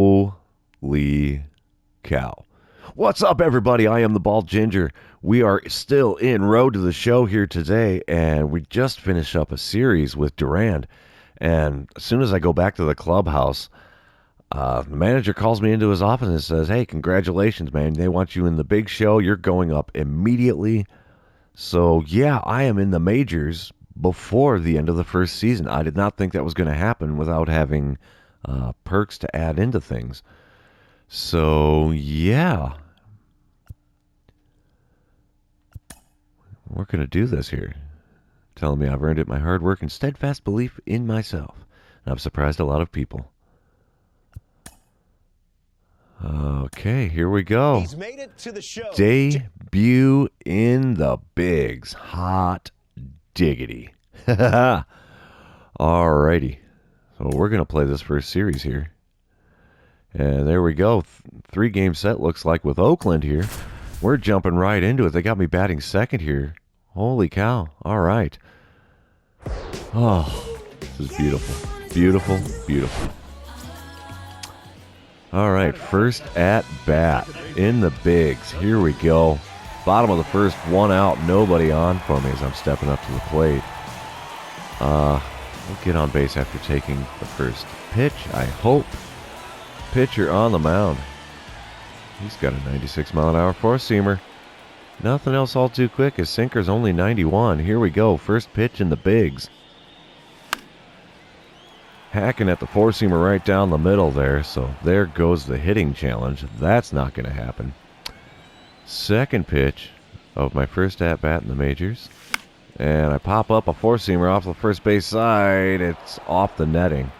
Holy cow. What's up, everybody? I am the Bald Ginger. We are still in Road to the Show here today, and we just finished up a series with Durand. And as soon as I go back to the clubhouse, the manager calls me into his office and says, "Hey, congratulations, man. They want you in the big show. You're going up immediately." So, yeah, I am in the majors before the end of the first season. I did not think that was going to happen without having perks to add into things. So, yeah. We're going to do this here. Telling me I've earned it, my hard work and steadfast belief in myself. And I've surprised a lot of people. Okay, here we go. He's made it to the show. Debut in the bigs. Hot diggity. Alrighty. So we're going to play this first series here. And there we go. 3-game set looks like with Oakland here. We're jumping right into it. They got me batting second here. Holy cow. All right. Oh, this is beautiful. Beautiful, beautiful. All right, first at bat in the bigs. Here we go. Bottom of the first, one out, nobody on for me as I'm stepping up to the plate. We'll get on base after taking the first pitch, I hope. Pitcher on the mound. He's got a 96-mile-an-hour four-seamer. Nothing else all too quick. His sinker's only 91. Here we go. First pitch in the bigs. Hacking at the four-seamer right down the middle there. So there goes the hitting challenge. That's not going to happen. Second pitch of my first at-bat in the majors. And I pop up a four-seamer off the first base side. It's off the netting.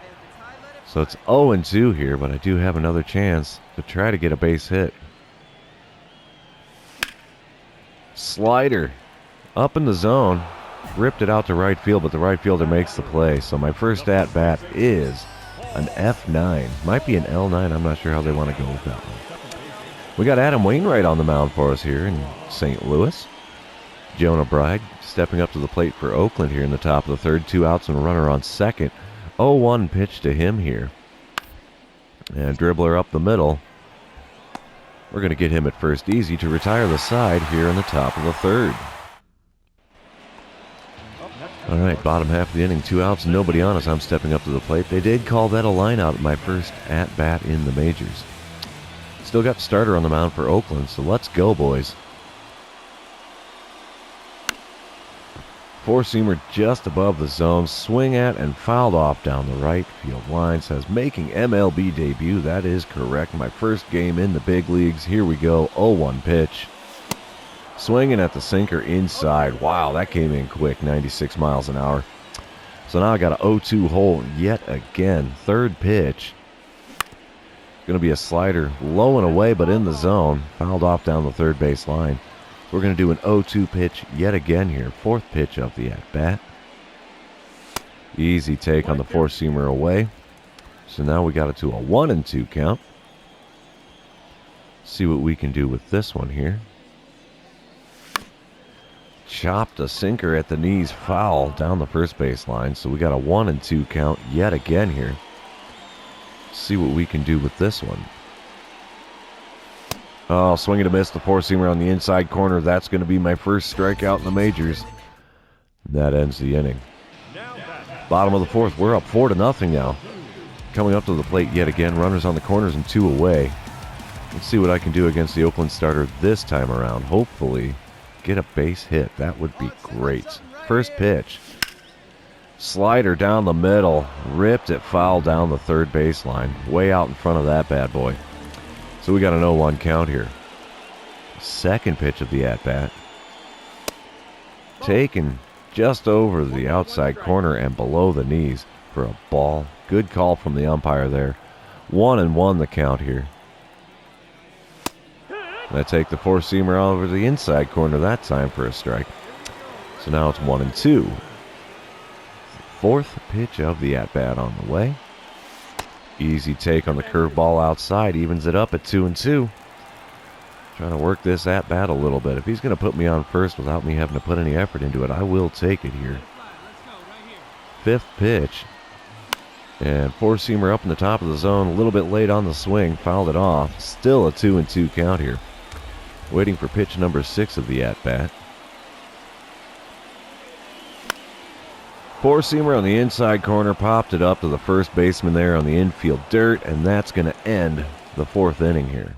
So it's 0-2 here, but I do have another chance to try to get a base hit. Slider up in the zone. Ripped it out to right field, but the right fielder makes the play. So my first at-bat is an F9. Might be an L9. I'm not sure how they want to go with that one. We got Adam Wainwright on the mound for us here in St. Louis. Jonah Bride stepping up to the plate for Oakland here in the top of the third. 2 outs and a runner on second. 0-1 pitch to him here. And dribbler up the middle. We're going to get him at first easy to retire the side here in the top of the third. All right, bottom half of the inning, 2 outs, nobody on us. I'm stepping up to the plate. They did call that a line out at my first at-bat in the majors. Still got the starter on the mound for Oakland, so let's go, boys. Four-seamer just above the zone, swing at and fouled off down the right field line. Says making MLB debut. That is correct. My first game in the big leagues. Here we go. 0-1 pitch. Swinging at the sinker inside. Wow, that came in quick. 96 miles an hour. So now I got a 0-2 hole yet again. Third pitch. Going to be a slider low and away, but in the zone. Fouled off down the third base line. We're going to do an 0-2 pitch yet again here. Fourth pitch of the at-bat. Easy take on the four-seamer away. So now we got it to a 1-2 count. See what we can do with this one here. Chopped a sinker at the knees, foul down the first base line. So we got a 1-2 count yet again here. See what we can do with this one. Oh, swing and a miss, the four-seamer on the inside corner. That's going to be my first strikeout in the majors. That ends the inning. Bottom of the fourth, we're up 4-0 now. Coming up to the plate yet again, runners on the corners and 2 away. Let's see what I can do against the Oakland starter this time around. Hopefully get a base hit. That would be great. First pitch. Slider down the middle. Ripped it foul down the third baseline. Way out in front of that bad boy. So we got an 0-1 count here. Second pitch of the at-bat. Taken just over the outside corner and below the knees for a ball. Good call from the umpire there. 1-1 the count here. And I take the four-seamer over the inside corner that time for a strike. So now it's 1-2. Fourth pitch of the at-bat on the way. Easy take on the curveball outside. Evens it up at 2-2. Trying to work this at-bat a little bit. If he's going to put me on first without me having to put any effort into it, I will take it here. Fifth pitch. And four-seamer up in the top of the zone, a little bit late on the swing, fouled it off. Still a 2-2 count here. Waiting for pitch number 6 of the at-bat. Four-seamer on the inside corner, popped it up to the first baseman there on the infield dirt, and that's going to end the 4th inning here.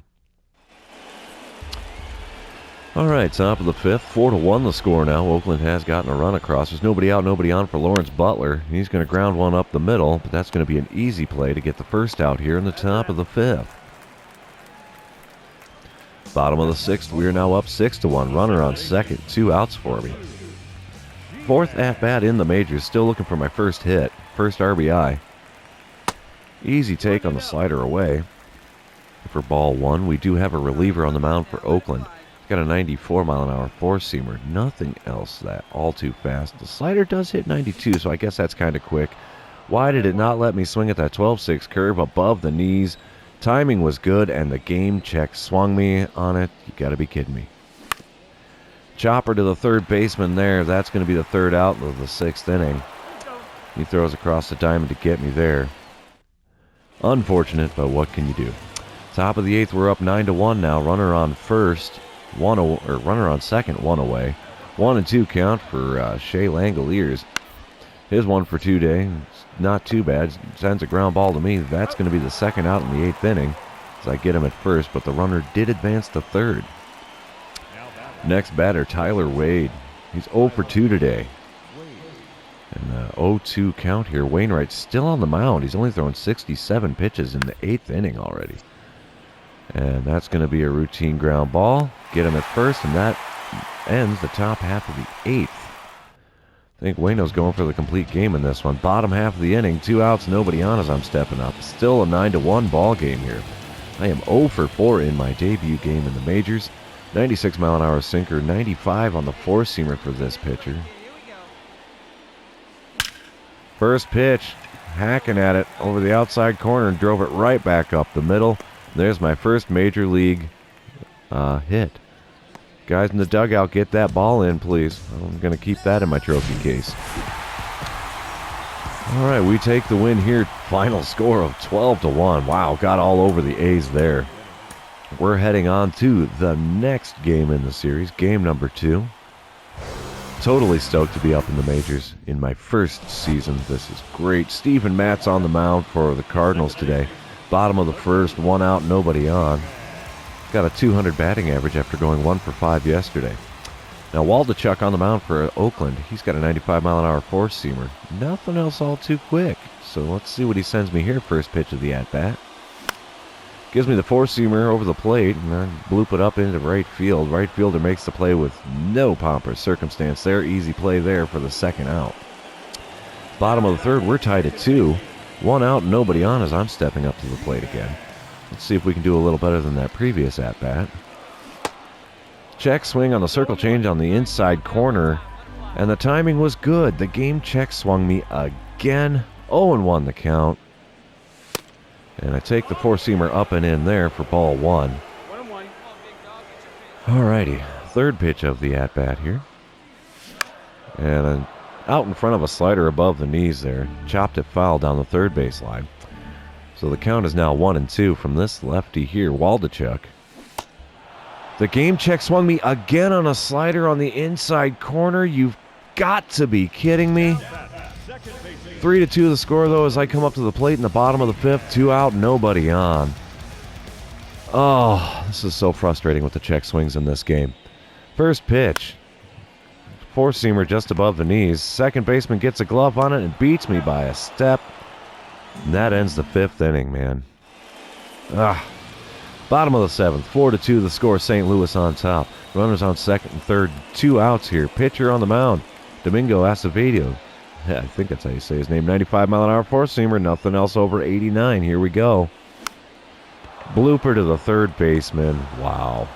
All right, top of the 5th, 4-1 the score now. Oakland has gotten a run across. There's nobody out, nobody on for Lawrence Butler. He's going to ground one up the middle, but that's going to be an easy play to get the first out here in the top of the 5th. Bottom of the 6th, we are now up 6-1. Runner on second, 2 outs for me. 4th at-bat in the majors, still looking for my first hit, first RBI. Easy take on the slider away. For ball 1, we do have a reliever on the mound for Oakland. Got a 94-mile-an-hour four-seamer. Nothing else that all too fast. The slider does hit 92, so I guess that's kind of quick. Why did it not let me swing at that 12-6 curve above the knees? Timing was good, and the game check swung me on it. You got to be kidding me. Chopper to the third baseman there. That's going to be the 3rd out of the 6th inning. He throws across the diamond to get me there. Unfortunate, but what can you do? Top of the 8th, we're up 9-1 now. Runner on first. Runner on second, 1 away. 1-2 count for Shea Langoliers. His 1 for 2 day. It's not too bad. Sends a ground ball to me. That's going to be the 2nd out in the 8th inning as I get him at first, but the runner did advance to 3rd. Next batter, Tyler Wade. He's 0 for 2 today. And 0-2 count here. Wainwright's still on the mound. He's only thrown 67 pitches in the 8th inning already. And that's going to be a routine ground ball. Get him at first, and that ends the top half of the 8th. I think Waino's going for the complete game in this one. Bottom half of the inning, 2 outs, nobody on as I'm stepping up. Still a 9-1 ball game here. I am 0 for 4 in my debut game in the majors. 96-mile-an-hour sinker, 95 on the four-seamer for this pitcher. First pitch, hacking at it over the outside corner and drove it right back up the middle. There's my first major league hit. Guys in the dugout, get that ball in, please. I'm going to keep that in my trophy case. All right, we take the win here. Final score of 12-1. Wow, got all over the A's there. We're heading on to the next game in the series, game number 2. Totally stoked to be up in the majors in my first season. This is great. Steven Matt's on the mound for the Cardinals today. Bottom of the 1st, 1 out, nobody on. Got a 200 batting average after going 1 for 5 yesterday. Now Waldachuk on the mound for Oakland. He's got a 95-mile-an-hour four-seamer. Nothing else all too quick. So let's see what he sends me here. First pitch of the at-bat. Gives me the four-seamer over the plate, and I bloop it up into right field. Right fielder makes the play with no pomp or circumstance there. Easy play there for the 2nd out. Bottom of the 3rd, we're tied at 2. 1 out, nobody on as I'm stepping up to the plate again. Let's see if we can do a little better than that previous at-bat. Check swing on the circle change on the inside corner, and the timing was good. The game check swung me again. 0-1 the count. And I take the four-seamer up and in there for ball 1. Alrighty, 3rd pitch of the at-bat here. And out in front of a slider above the knees there. Chopped it foul down the 3rd base line. So the count is now 1-2 from this lefty here, Waldachuk. The game check swung me again on a slider on the inside corner. You've got to be kidding me. 3-2 the score, though, as I come up to the plate in the bottom of the 5th. 2 out, nobody on. Oh, this is so frustrating with the check swings in this game. First pitch. Four-seamer just above the knees. Second baseman gets a glove on it and beats me by a step. And that ends the 5th inning, man. Bottom of the 7th, 4-2 the score, St. Louis on top. Runners on second and third, 2 outs here. Pitcher on the mound, Domingo Acevedo. Yeah, I think that's how you say his name. 95-mile-an-hour four-seamer, nothing else over 89. Here we go. Blooper to the 3rd baseman. Wow.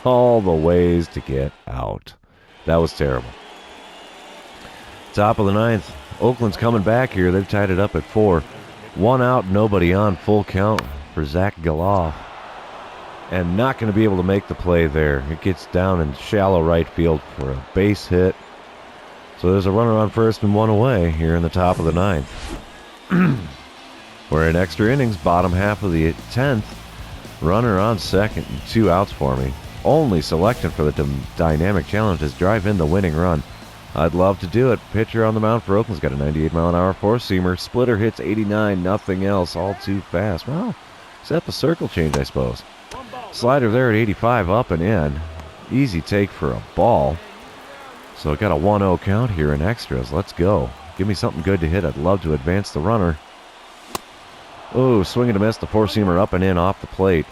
All the ways to get out. That was terrible. Top of the 9th. Oakland's coming back here. They've tied it up at 4. 1 out, nobody on. Full count for Zach Galoff. And not going to be able to make the play there. It gets down in shallow right field for a base hit. So there's a runner on first and 1 away here in the top of the 9th. We're in extra innings, bottom half of the 10th. Runner on second and 2 outs for me. Only selected for the dynamic challenge is drive in the winning run. I'd love to do it. Pitcher on the mound for Oakland's got a 98-mile-an-hour four-seamer. Splitter hits 89, nothing else, all too fast. Well, except the circle change, I suppose. Slider there at 85, up and in. Easy take for a ball. So I got a 1-0 count here in extras. Let's go. Give me something good to hit. I'd love to advance the runner. Oh, swing and a miss. The four-seamer up and in off the plate.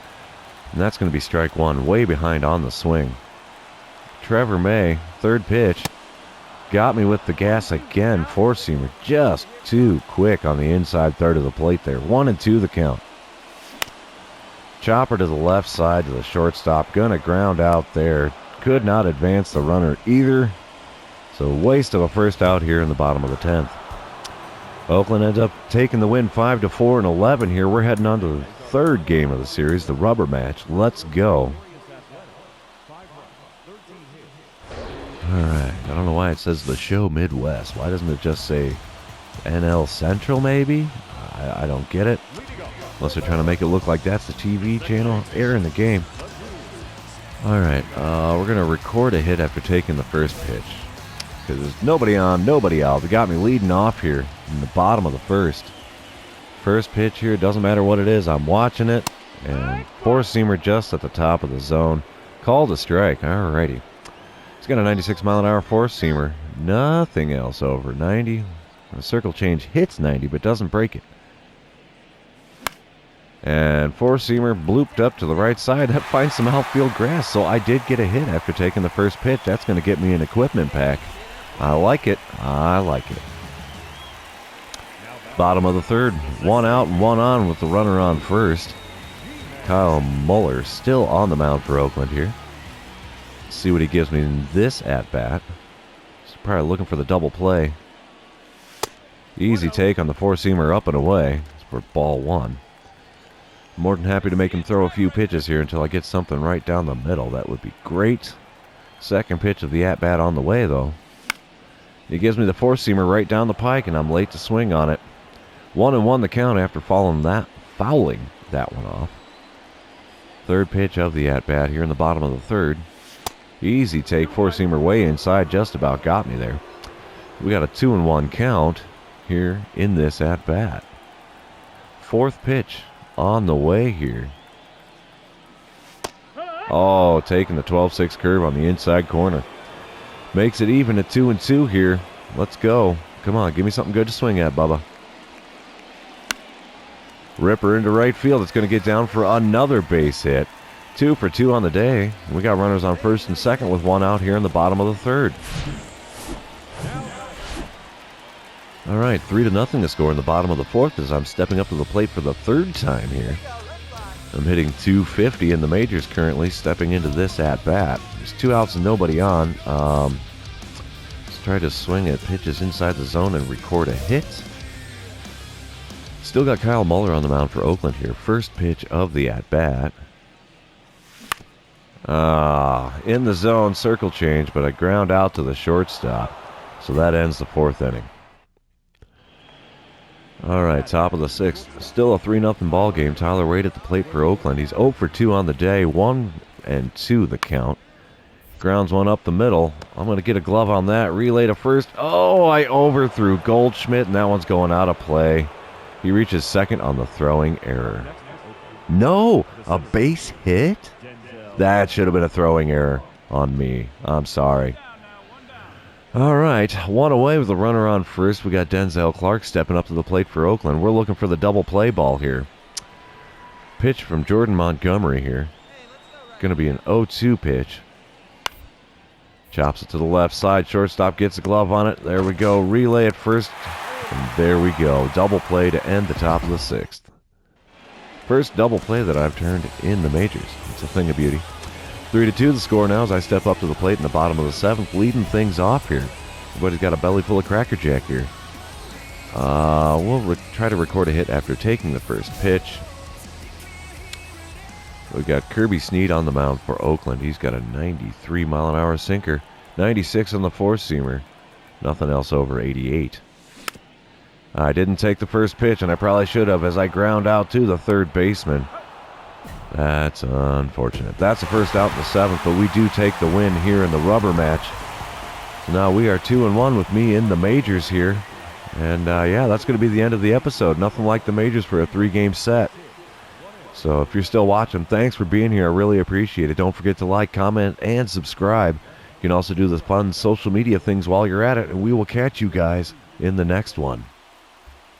And that's going to be strike one. Way behind on the swing. Trevor May, third pitch. Got me with the gas again. Four-seamer just too quick on the inside third of the plate there. 1-2 the count. Chopper to the left side to the shortstop. Gonna ground out there. Could not advance the runner either. So waste of a first out here in the bottom of the 10th. Oakland ends up taking the win 5-4 and 11 here. We're heading on to the third game of the series, the rubber match. Let's go. All right. I don't know why it says the show Midwest. Why doesn't it just say NL Central maybe? I don't get it. Unless they're trying to make it look like that's the TV channel airing the game. All right. We're going to record a hit after taking the first pitch. Because there's nobody on, nobody out. They got me leading off here in the bottom of the first. First pitch here, doesn't matter what it is. I'm watching it. And four-seamer just at the top of the zone. Called a strike. All righty. He's got a 96-mile-an-hour four-seamer. Nothing else over 90. The circle change hits 90 but doesn't break it. And four-seamer blooped up to the right side. That finds some outfield grass. So I did get a hit after taking the first pitch. That's going to get me an equipment pack. I like it. I like it. Bottom of the third. 1 out and 1 on with the runner on first. Kyle Muller still on the mound for Oakland here. Let's see what he gives me in this at-bat. He's probably looking for the double play. Easy take on the four-seamer up and away. It's for ball one. More than happy to make him throw a few pitches here until I get something right down the middle. That would be great. Second pitch of the at-bat on the way, though. He gives me the four-seamer right down the pike, and I'm late to swing on it. 1-1 the count after fouling that one off. Third pitch of the at-bat here in the bottom of the third. Easy take, four-seamer way inside, just about got me there. We got a 2-1 count here in this at-bat. Fourth pitch on the way here. Oh, taking the 12-6 curve on the inside corner. Makes it even at 2-2 here. Let's go. Come on, give me something good to swing at, Bubba. Ripper into right field. It's going to get down for another base hit. 2 for 2 on the day. We got runners on first and second with 1 out here in the bottom of the third. All right, 3-0 to score in the bottom of the fourth as I'm stepping up to the plate for the third time here. I'm hitting .250 in the majors currently, stepping into this at-bat. There's 2 outs and nobody on. Let's try to swing at pitches inside the zone and record a hit. Still got Kyle Muller on the mound for Oakland here. First pitch of the at-bat. In the zone, circle change, but I ground out to the shortstop. So that ends the fourth inning. All right, top of the sixth. Still a 3-0 ball game. Tyler Wade at the plate for Oakland. He's 0 for 2 on the day. 1-2 the count. Grounds one up the middle. I'm going to get a glove on that. Relay to first. Oh, I overthrew Goldschmidt, and that one's going out of play. He reaches second on the throwing error. No, a base hit? That should have been a throwing error on me. I'm sorry. All right, 1 away with the runner on first. We got Denzel Clark stepping up to the plate for Oakland. We're looking for the double play ball here. Pitch from Jordan Montgomery here. Going to be an 0-2 pitch. Chops it to the left side. Shortstop gets a glove on it. There we go. Relay at first. And there we go. Double play to end the top of the sixth. First double play that I've turned in the majors. It's a thing of beauty. 3-2 the score now as I step up to the plate in the bottom of the seventh, leading things off here. Everybody's got a belly full of Cracker Jack here. We'll try to record a hit after taking the first pitch. We've got Kirby Snead on the mound for Oakland. He's got a 93-mile-an-hour sinker. 96 on the four-seamer. Nothing else over 88. I didn't take the first pitch, and I probably should have, as I ground out to the third baseman. That's unfortunate. That's the first out in the 7th, but we do take the win here in the rubber match. So now we are 2-1 with me in the majors here. And yeah, that's going to be the end of the episode. Nothing like the majors for a 3-game set. So if you're still watching, thanks for being here. I really appreciate it. Don't forget to like, comment, and subscribe. You can also do the fun social media things while you're at it, and we will catch you guys in the next one.